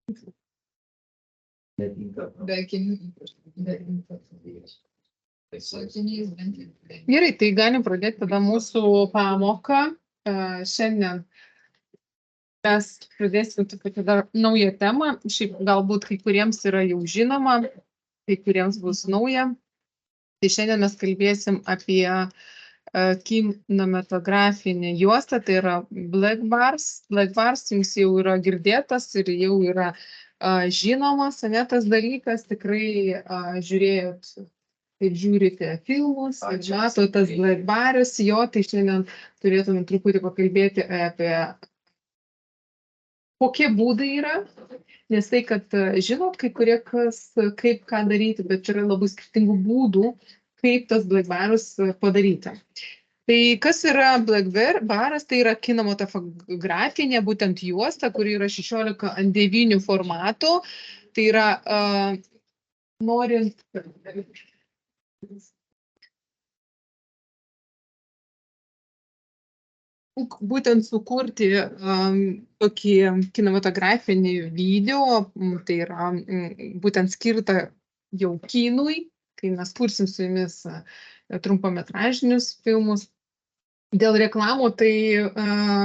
Gerai, tai galim pradėti tada mūsų pamoką. Šiandien mes pradėsim truputį dar naują temą. Šiaip galbūt kai kuriems yra jau žinoma, kai kuriems bus nauja. Tai šiandien mes kalbėsim apie kinematografinę juostą, tai yra Black Bars. Black Bars jums jau yra girdėtas ir jau yra žinomas, ne tas dalykas, tikrai žiūrėjot, kaip žiūrite filmus, mato tas Black Baris, jo, tai šiandien turėtume truputį pakalbėti apie kokie būdai yra, nes tai, kad žinot, kai kurie kaip ką daryti, bet yra labai skirtingų būdų, kaip tas Black Barus padaryti. Tai kas yra Black Baras, tai yra kinematografinė būtent juosta, kuri yra 16:9 formato. Tai yra norint būtent sukurti tokį kinematografinį video, tai yra būtent skirta jau kinui, kai mes kursim su jumis trumpametražinius filmus. Dėl reklamų tai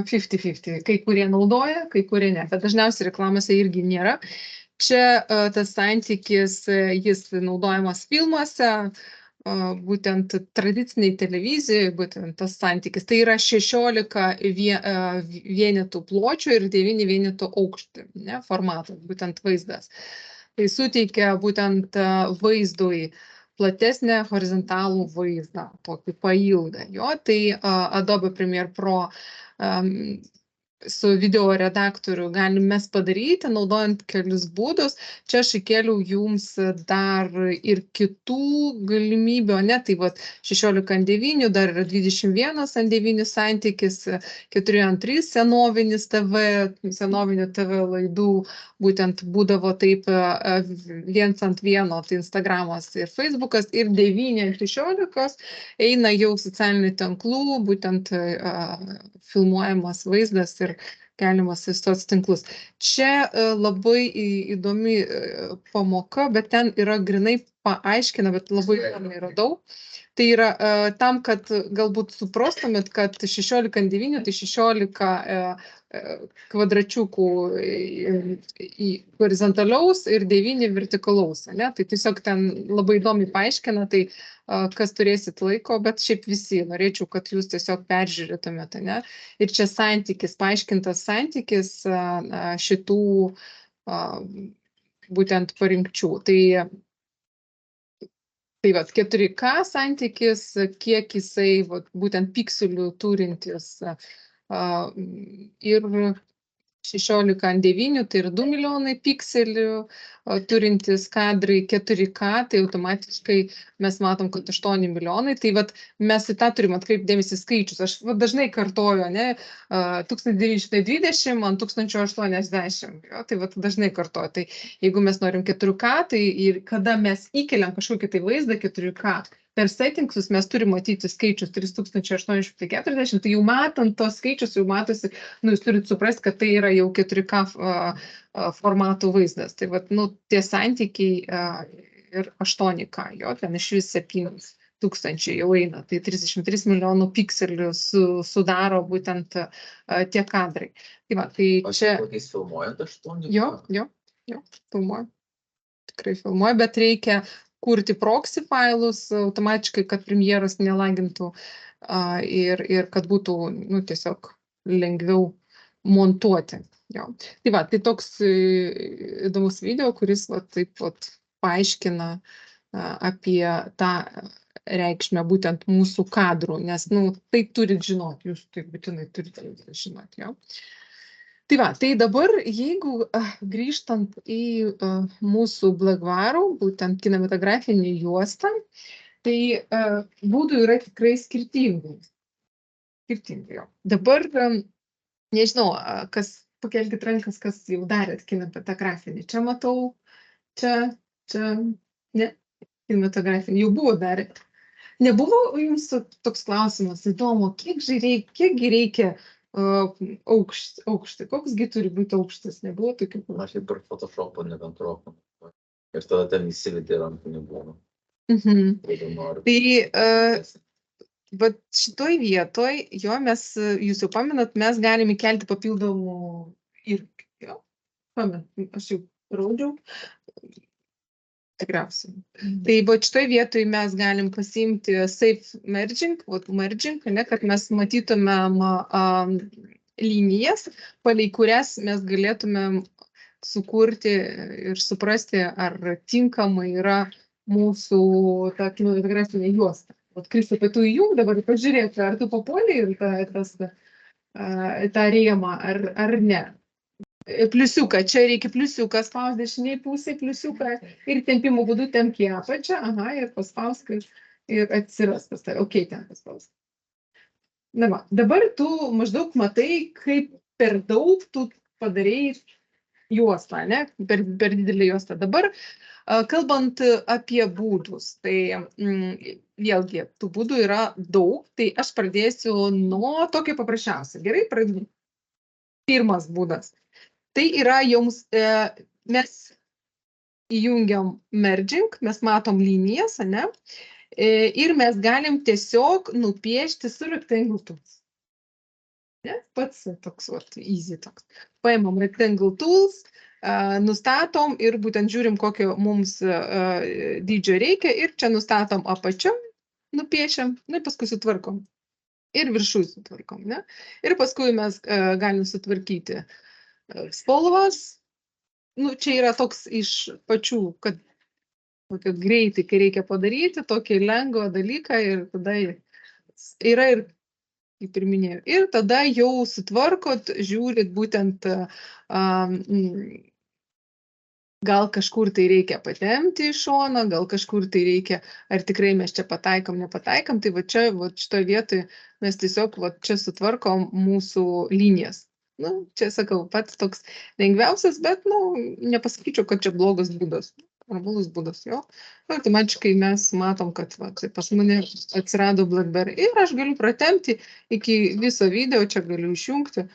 50-50. Kai kurie naudoja, kai kurie ne. Bet dažniausiai reklamose irgi nėra. Čia tas santykis, jis naudojamas filmuose, būtent tradiciniai televizijoje, būtent tas santykis. Tai yra 16 vienetų pločio ir 9 vienetų aukštį, ne, formatas, būtent vaizdas. Tai suteikia būtent vaizdui platesnę horizontalų vaizdą, tokį pailgą. Jo, tai Adobe Premiere Pro su video redaktoriu galim mes padaryti, naudojant kelius būdus. Čia aš įkėliau jums dar ir kitų galimybių, ne, tai vat 16:9, dar yra 21:9 santykis, 4:3 senovinis senovinių TV laidų, būtent būdavo taip 1:1, tai Instagramas ir Facebookas, ir 9:16 eina jau socialinių tinklų, būtent filmuojamas vaizdas ir keliamas į soc tinklus. Čia labai įdomi pamoka, bet ten yra grinai paaiškina, bet labai įdomiai radau. Tai yra tam, kad galbūt suprastumėt, kad 16:9 tai 16 kvadračiukų horizontaliaus ir 9 vertikalaus, ne? Tai tiesiog ten labai įdomiai paaiškina, tai kas turėsit laiko, bet šiaip visi norėčiau, kad jūs tiesiog peržiūrėtumėte, ne? Ir čia santykis, paaiškintas santykis šitų būtent parinkčių. Tai vat 4K santykis, kiek jisai būtent pikselių turintis ir 16:9, tai yra 2 milijonai pikselių turintis kadrai, 4K, tai automatiškai mes matom, kad 8 milijonai. Tai vat mes į tą turim atkreipti dėmesį skaičius. Aš dažnai kartoju, ne, 1920 ant 1080. Jo, tai vat dažnai kartoju. Tai jeigu mes norim 4K, tai ir kada mes įkeliam kažkokį tai vaizdą 4K, per settingsus mes turim matyti skaičius 3840, tai jau matant tos skaičius, jau matosi, jūs turit suprasti, kad tai yra jau 4K formatų vaizdas. Tai vat, tie santykiai ir 8K, jo, ten iš vis 7000 jau eina, tai 33 milijonų pikselių sudaro būtent tie kadrai. Tai va, tai čia... Kokiais filmuojant 8K? Jo, filmuoju. Tikrai filmuoju, bet reikia kurti proxy failus automatiškai, kad premjeras nelagintų ir kad būtų tiesiog lengviau montuoti. Jo. Tai va, tai toks įdomus video, kuris taip paaiškina apie tą reikšmę būtent mūsų kadrų, nes tai turit žinoti, jūs tai būtinai turite žinoti. Jo. Tai va, tai dabar jeigu grįžtant į mūsų Black Barų, būtent kinematografinį juostą, tai būdų yra tikrai skirtingų. Jo. Dabar, nežinau, kas pakelkit rankas, kas jau darėt kinematografinį. Čia matau, čia, ne, kinematografinį, jau buvo darėt. Nebuvo jums toks klausimas, įdomu, kiekgi reikia aukštį. Koksgi turi būti aukštis? Nebuvo tokių. Aš ir per Photoshopą nebentropą. Ir tada ten įsivedė rankinį būną. Jeigu nori. Tai bet šitoj vietoj, jo, jūs jau pamenat, mes galim įkelti papildomų įrankių. Jo, pamenat, aš jau rodžiau. Tikriausiai. Tai šitoj vietoj mes galim pasiimti Safe Merging, merging, ne, kad mes matytumėm linijas, palei kurias mes galėtumėm sukurti ir suprasti, ar tinkamai yra mūsų ta kinematografinė juosta. Kristupai, tu įjung dabar pažiūrėti, ar tu papuolei ir tą rėmą, ar ne. Pliusiuką, čia reikia pliusiuką spaus dešiniai pusėje, pliusiuką ir tempimo būdu tempk į apačią, ir paspausk ir atsiras pas tave. Ok, ten paspausk. Na va, dabar tu maždaug matai, kaip per daug tu padarėjai juostą, ne? Per didelį juostą. Dabar, kalbant apie būdus, tai vėlgi, tų būdų yra daug, tai aš pradėsiu nuo tokio paprasčiausio. Gerai, pradėsiu. Pirmas būdas. Tai yra jums, mes įjungiam merging, mes matom linijas, ne? Ir mes galim tiesiog nupiešti su rectangle tools. Ne? Pats toks, easy toks. Paimam rectangle tools, nustatom ir būtent žiūrim, kokio mums dydžio reikia ir čia nustatom apačią, nupiešiam, ir paskui sutvarkom. Ir viršų sutvarkom, ne? Ir paskui mes galim sutvarkyti spalvas, čia yra toks iš pačių, kad greitai, kai reikia padaryti, tokį lengvą dalyką ir tada yra ir, kaip ir minėjau, ir tada jau sutvarkot, žiūrit būtent, gal kažkur tai reikia patempti iš šono, gal kažkur tai reikia, ar tikrai mes čia pataikom, nepataikom, tai čia, šitoje vietoje mes tiesiog čia sutvarkom mūsų linijas. Čia sakau, pats toks lengviausias, bet, nepasakyčiau, kad čia blogas būdas. Normalus būdas, jo. Automatiškai mes matom, kad pas mane atsirado BlackBerry ir aš galiu pratempti iki viso video, čia galiu išjungti.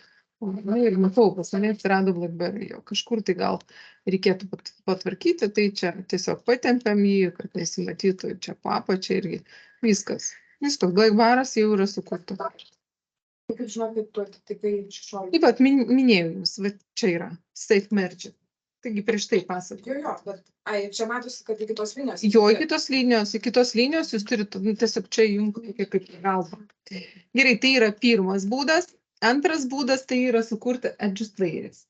Ir matau, pas mane atsirado BlackBerry, jo. Kažkur tai gal reikėtų patvarkyti, tai čia tiesiog patempiam jį, kad nesimatytų čia po apačią irgi. Viskas. BlackBerry'as jau yra sukurta. Kaip žinau, kaip tu atitinkai 16. Taip pat minėjau jums, čia yra Safe Merging. Taigi prieš tai pasakojau. Jo, bet čia matosi, kad iki tos linijos. Jo, iki tos linijos jūs turite tiesiog čia jungti kaip galvą. Gerai, tai yra pirmas būdas. Antras būdas tai yra sukurti adjust layers.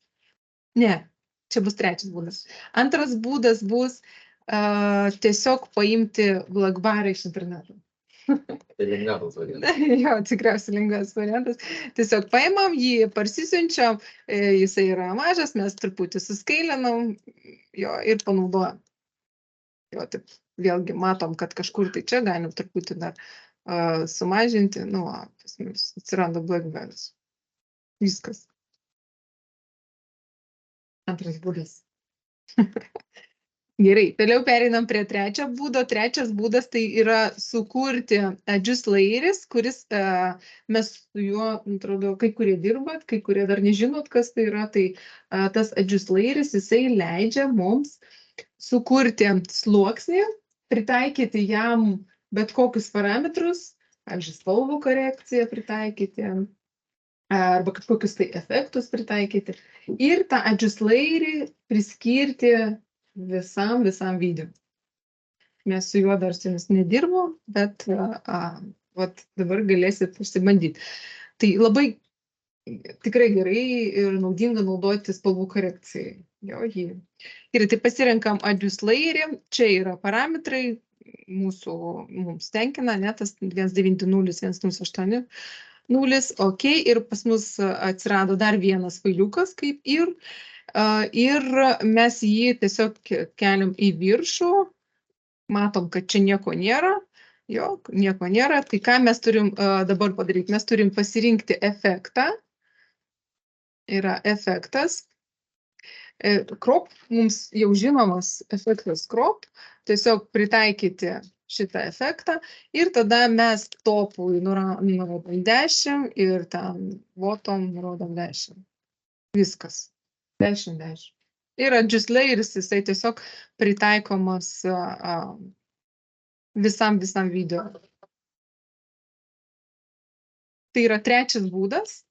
Ne, čia bus trečias būdas. Antras būdas bus tiesiog paimti BlackBerry iš interneto. Tai lengviausias variantas. Jo, tikriausiai lengviausias variantas. Tiesiog paimam jį, parsisiunčiam, jisai yra mažas, mes truputį suskailinam jo ir panaudojam. Jo, taip, vėlgi matom, kad kažkur tai čia galim truputį dar sumažinti. Pas mus atsiranda BlackBerry'as. Viskas. Antras būdas. Gerai, toliau pereinam prie trečio būdo. Trečias būdas tai yra sukurti adjust layers, kuris mes su juo, atrodo, kai kurie dirbat, kai kurie dar nežinot, kas tai yra. Tai tas adjust layers, jisai leidžia mums sukurti sluoksnį, pritaikyti jam bet kokius parametrus, pavyzdžiui, spalvų korekciją pritaikyti, arba kažkokius tai efektus pritaikyti. Ir tą adjust layerį priskirti visam video. Mes su juo dar su jumis nedirbom, bet dabar galėsit išsibandyti. Tai labai tikrai gerai ir naudinga naudoti spalvų korekcijai. Ir tai pasirenkam adjust layerį, čia yra parametrai, mums tenkina, tas 190, 108, 0, ok, ir pas mus atsirado dar vienas failiukas kaip ir mes jį tiesiog keliam į viršų, matom, kad čia nieko nėra, nieko nėra, tai ką mes turim dabar padaryti? Mes turim pasirinkti efektą, yra efektas, crop, mums jau žinomas efektas crop, tiesiog pritaikyti šitą efektą ir tada mes topui nurodom 10 ir ten bottom nurodom 10. Viskas. 10, 10. Ir adjust layers, jisai tiesiog pritaikomas visam video. Tai yra trečias būdas,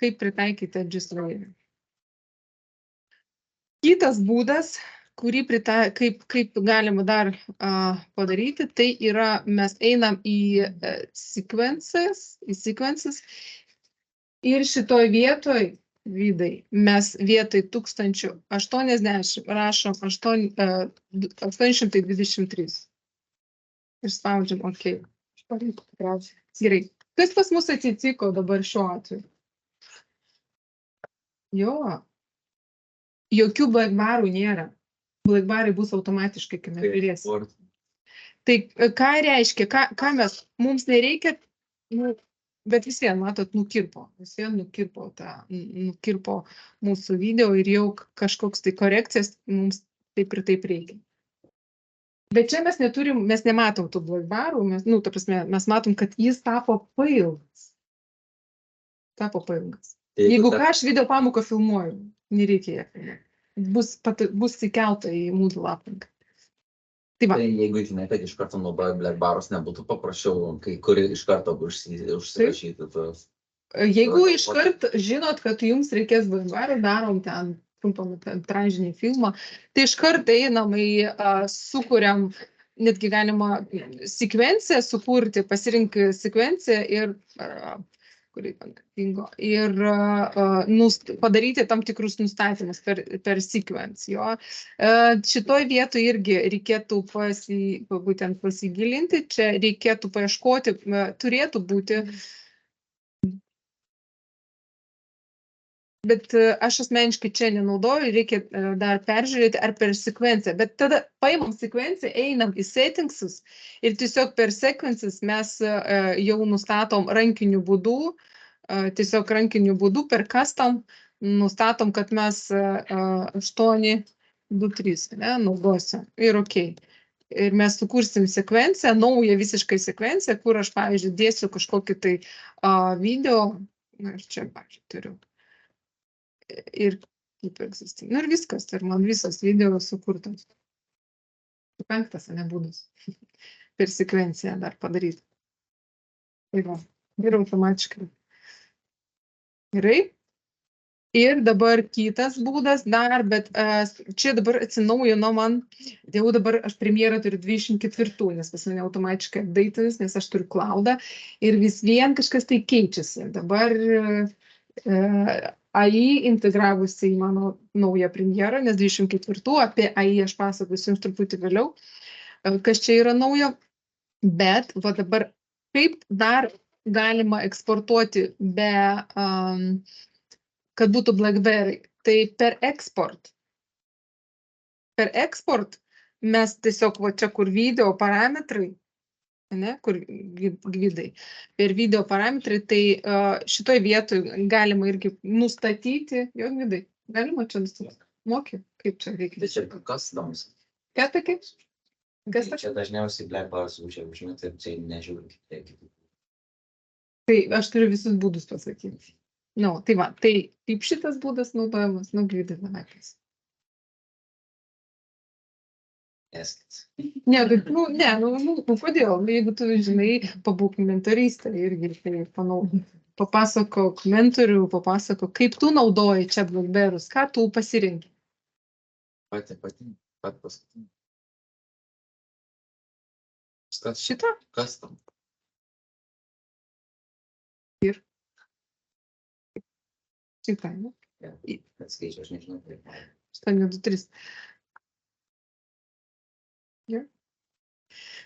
kaip pritaikyti adjust layerį. Kitas būdas, kurį kaip galima dar padaryti, tai yra mes einam į sequences ir šitoj vietoj, Vidai, mes vietoj 1080 rašom 823. Ir spaudžiam OK. Gerai. Kas pas mus atsitiko dabar šiuo atveju? Jo. Jokių blackbarų nėra. Blackbarai bus automatiškai, kai mes žiūrėsim. Tai ką reiškia? Ką mes, mums nereikia, bet vis vien, matot, nukirpo mūsų video ir jau kažkoks tai korekcijas mums taip ir taip reikia. Bet čia mes nematom tų blackbarų, mes matom, kad jis tapo pailgas. Jeigu ką, aš video pamoką filmuoju, nereikia ją filmuoti. Bus įkelta į Moodle aplinką. Tai jeigu žinai, kad iš karto naudoja blackbarus, nebūtų paprasčiau, kai kuri iš karto užsirašyti tuos. Jeigu iškart žinot, kad jums reikės blackbarų, darom ten trumpametražinį filmą, tai iškart einam sukuriam, netgi galima sekvenciją sukurti, pasirink sekvenciją ir padaryti tam tikrus nustatymus per sequence. Šitoj vietoj irgi reikėtų būtent pasigilinti, čia reikėtų paieškoti, turėtų būti, bet aš asmeniškai čia nenaudoju, reikia dar peržiūrėti ar per sekvenciją, bet tada paimam sekvenciją, einam į settingsus ir tiesiog per sequences mes jau nustatom rankiniu būdu, per custom nustatom, kad mes 823 naudosim ir OK. Ir mes sukursim sekvenciją, naują visiškai sekvenciją, kur aš, pavyzdžiui, dėsiu kažkokį tai video, ir čia, pavyzdžiui, turiu. Ir kaip existing. Ir viskas, ir man visas video sukurtas. 5, nebūdas. Per sekvenciją dar padaryti. Ir automatiškai. Gerai. Ir dabar kitas būdas dar, bet čia dabar atsinaujino man, jau dabar aš premjerą turiu 24, nes pas mane automatiškai update'as, nes aš turiu cloudą ir vis vien kažkas tai keičiasi. Dabar AI integravusi į mano naują premjerą, nes 24, apie AI aš pasakosiu jums truputį vėliau, kas čia yra naujo, bet va dabar kaip dar galima eksportuoti be, kad būtų BlackBerry, tai per eksport. Per eksport mes tiesiog va čia, kur video parametrai, kur gvidai, per video parametrai, tai šitoj vietoj galima irgi nustatyti, jo gvidai, galima čia nustatyti, moki, kaip čia reikia. Tai čia customs. Kas tai kaip? Čia dažniausiai blackbarus užimti ir čia nežiūrint. Tai aš turiu visus būdus pasakyti. Tai va, tai kaip šitas būdas naudojamas, gvidai vienakis. Kodėl? Jeigu tu žinai, pabūk mentorystę irgi, tai papasakok mentorių, papasakok, kaip tu naudoji čia blackberus, ką tu pasirinki. Pat paskutinį. Šitą? Custom. Ir? Šitą, ne? Atskaičiu, aš nežinau. 823.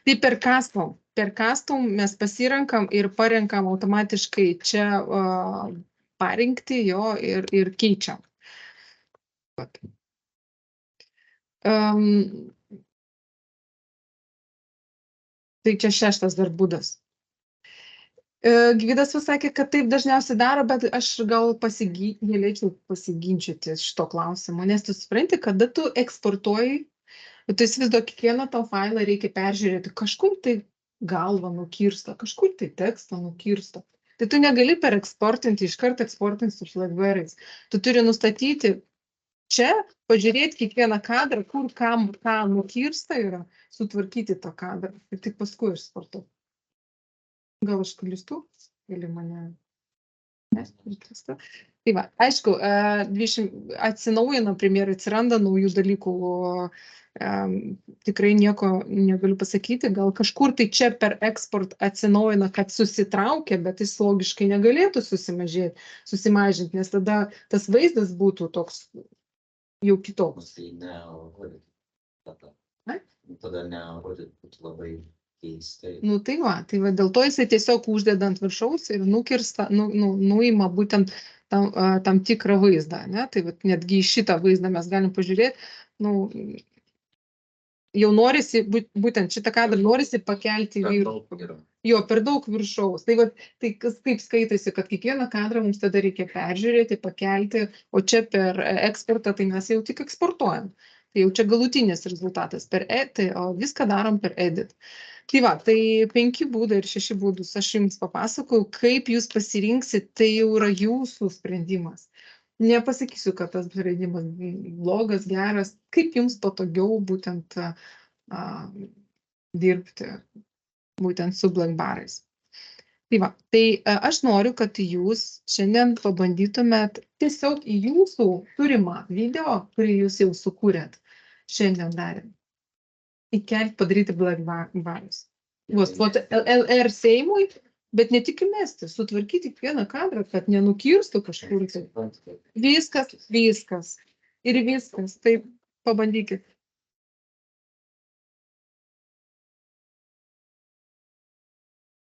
Tai per custom mes pasirenkam ir parenkam automatiškai čia parinkti jo ir keičiam. Tai čia 6 dar būdas. Gvidas pasakė, kad taip dažniausiai daro, bet aš gal galėčiau pasiginčyti šito klausimo, nes tu supranti, kada tu eksportuoji Bet tu įsivaizduok, kiekvieną tau failą reikia peržiūrėti, kažkur tai galvą nukirsta, kažkur tai tekstą nukirsta. Tai tu negali per eksportinti, iškart eksportinti su flagberais. Tu turi nustatyti čia, pažiūrėti kiekvieną kadrą, kur kam ką nukirsta yra, sutvarkyti tą kadrą ir tik paskui eksportuoti. Gal aš klystu? Gali mane... Tai va, aišku, atsinaujina premjerai, atsiranda naujų dalykų, tikrai nieko negaliu pasakyti, gal kažkur tai čia per eksport atsinaujina, kad susitraukia, bet jis logiškai negalėtų susimažinti, nes tada tas vaizdas būtų toks jau kitoks. Tada nerodyti būtų labai keistai. Nu tai va, dėl to jisai tiesiog uždeda ant viršaus ir nukirsta, nuima būtent tam tikrą vaizdą, ne? Tai va, netgi į šitą vaizdą mes galim pažiūrėti, jau norisi, būtent šitą kadrą norisi pakelti viršų. Jo, per daug viršaus. Tai va, tai kaip skaitasi, kad kiekvieną kadrą mums tada reikia peržiūrėti, pakelti, o čia per eksportą tai mes jau tik eksportuojam. Tai jau čia galutinis rezultatas per o viską darom per edit. Tai va, tai 5 būdai ir 6 būdus aš jums papasakau, kaip jūs pasirinksit, tai jau yra jūsų sprendimas. Nepasakysiu, kad tas sprendimas blogas, geras, kaip jums patogiau būtent dirbti būtent su blackbarais. Tai va, tai aš noriu, kad jūs šiandien pabandytumėt tiesiog į jūsų turimą video, kurį jūs jau sukūrėt šiandien darėm. Įkelti, padaryti blackbarius. LR Seimui, bet ne tik įmesti, sutvarkyti kiekvieną kadrą, kad nenukirstų kažkur. Viskas. Ir viskas. Taip, pabandykit.